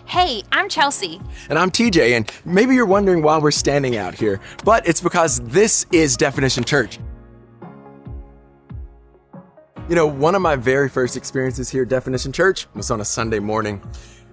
Hey, I'm Chelsea. And I'm TJ, and maybe you're wondering why we're standing out here, but it's because this is Definition Church. You know, one of my very first experiences here at Definition Church was on a Sunday morning.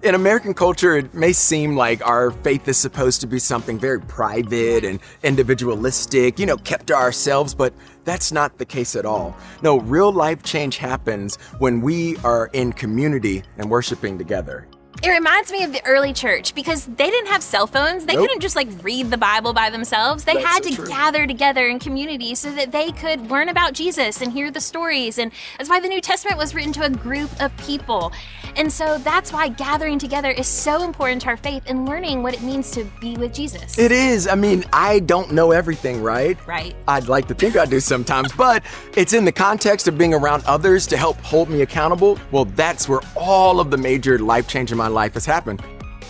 In American culture, it may seem like our faith is supposed to be something very private and individualistic, kept to ourselves, but that's not the case at all. No, real life change happens when we are in community and worshiping together. It reminds me of the early church because they didn't have cell phones. They couldn't just read the Bible by themselves. They had to gather together in community so that they could learn about Jesus and hear the stories. And that's why the New Testament was written to a group of people. And so that's why gathering together is so important to our faith and learning what it means to be with Jesus. It is. I don't know everything, right? Right. I'd like to think I do sometimes, but it's in the context of being around others to help hold me accountable. Well, that's where all of the major life change in my life has happened.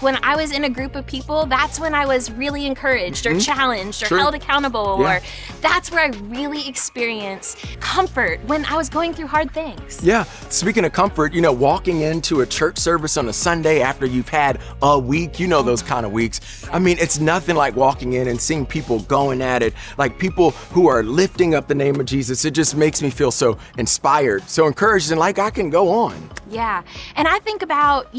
When I was in a group of people, that's when I was really encouraged or challenged or held accountable, or that's where I really experienced comfort when I was going through hard things. Yeah, speaking of comfort, walking into a church service on a Sunday after you've had a week, those kind of weeks. It's nothing like walking in and seeing people going at it, like people who are lifting up the name of Jesus. It just makes me feel so inspired, so encouraged, and like I can go on. Yeah, and I think about,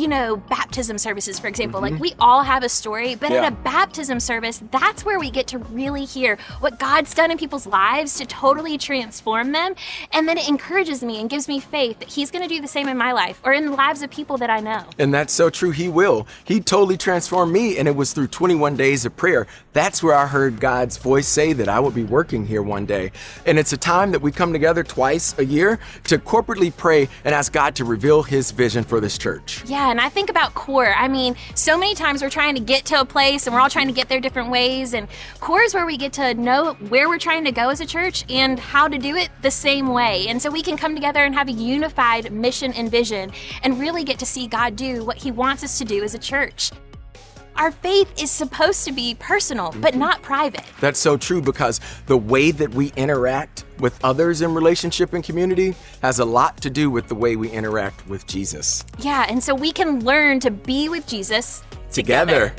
baptism services, for example. We all have a story, but at a baptism service, that's where we get to really hear what God's done in people's lives to totally transform them. And then it encourages me and gives me faith that He's going to do the same in my life or in the lives of people that I know. And that's so true. He will. He totally transformed me, and it was through 21 days of prayer. That's where I heard God's voice say that I would be working here one day. And it's a time that we come together twice a year to corporately pray and ask God to reveal His vision for this church. Yeah, and I think about Core. So many times we're trying to get to a place and we're all trying to get there different ways, and Core is where we get to know where we're trying to go as a church and how to do it the same way. And so we can come together and have a unified mission and vision and really get to see God do what He wants us to do as a church. Our faith is supposed to be personal, but not private. That's so true, because the way that we interact with others in relationship and community has a lot to do with the way we interact with Jesus. Yeah, and so we can learn to be with Jesus together.